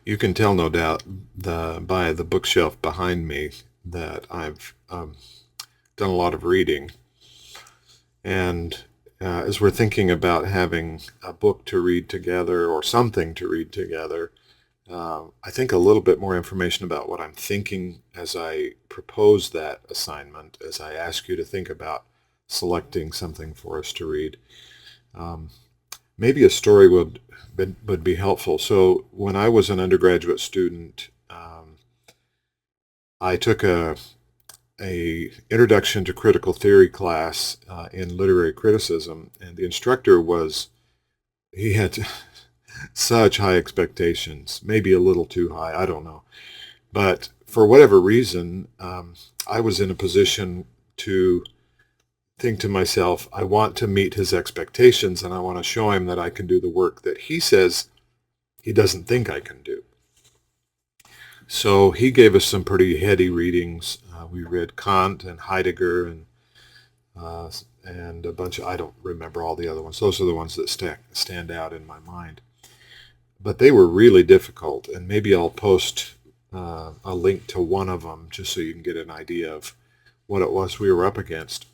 You can tell, no doubt, by the bookshelf behind me that I've done a lot of reading. And as we're thinking about having a book to read together or something to read together, I think a little bit more information about what I'm thinking as I propose that assignment, as I ask you to think about selecting something for us to read. Um, Maybe a story would be helpful. So when I was an undergraduate student, I took a introduction to critical theory class in literary criticism, and the instructor he had such high expectations, maybe a little too high, I don't know. But for whatever reason, I was in a position to think to myself, I want to meet his expectations and I want to show him that I can do the work that he says he doesn't think I can do. So he gave us some pretty heady readings. We read Kant and Heidegger uh, and a bunch of, I don't remember all the other ones. Those are the ones that stand out in my mind. But they were really difficult, and maybe I'll post a link to one of them just so you can get an idea of what it was we were up against.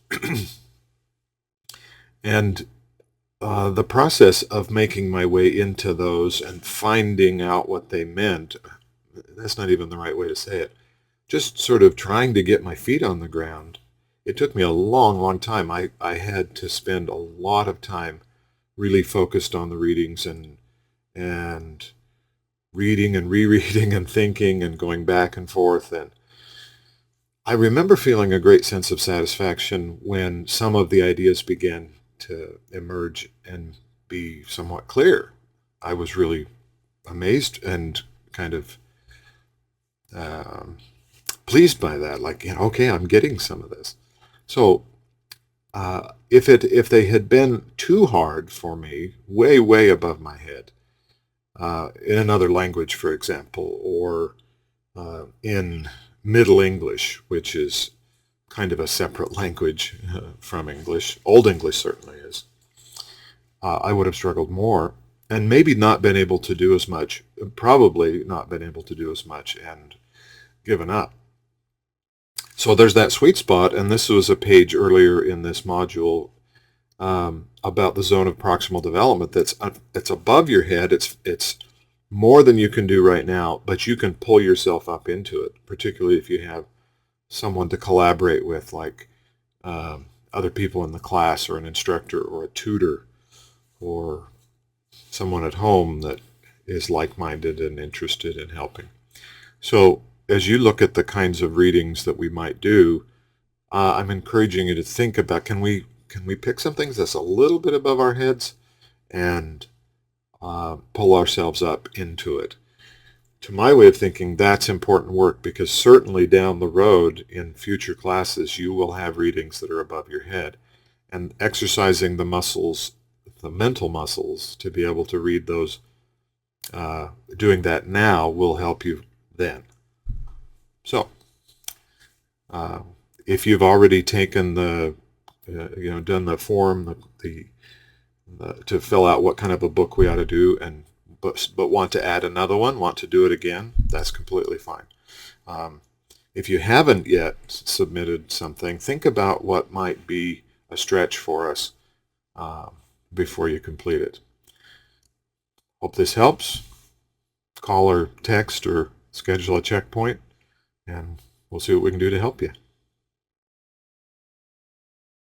And the process of making my way into those and finding out what they meant, that's not even the right way to say it, just sort of trying to get my feet on the ground. It took me a long, long time. I had to spend a lot of time really focused on the readings and reading and rereading and thinking and going back and forth. And I remember feeling a great sense of satisfaction when some of the ideas began to emerge and be somewhat clear. I was really amazed and kind of um, pleased by that. Like, okay, I'm getting some of this. So if they had been too hard for me, way way above my head, in another language, for example, or in Middle English, which is kind of a separate language from English. Old English certainly is. I would have struggled more and maybe not been able to do as much, probably not been able to do as much and given up. So there's that sweet spot, and this was a page earlier in this module about the zone of proximal development it's above your head. It's more than you can do right now, but you can pull yourself up into it, particularly if you have someone to collaborate with, like other people in the class or an instructor or a tutor or someone at home that is like-minded and interested in helping. So as you look at the kinds of readings that we might do, I'm encouraging you to think about, can we pick some things that's a little bit above our heads and pull ourselves up into it? To my way of thinking, that's important work, because certainly down the road in future classes you will have readings that are above your head, and exercising the muscles, the mental muscles, to be able to read those, doing that now will help you then. So if you've already taken done the form, to fill out what kind of a book we ought to do, and but want to add another one, want to do it again, that's completely fine. If you haven't yet submitted something, think about what might be a stretch for us before you complete it. Hope this helps. Call or text or schedule a checkpoint, and we'll see what we can do to help you.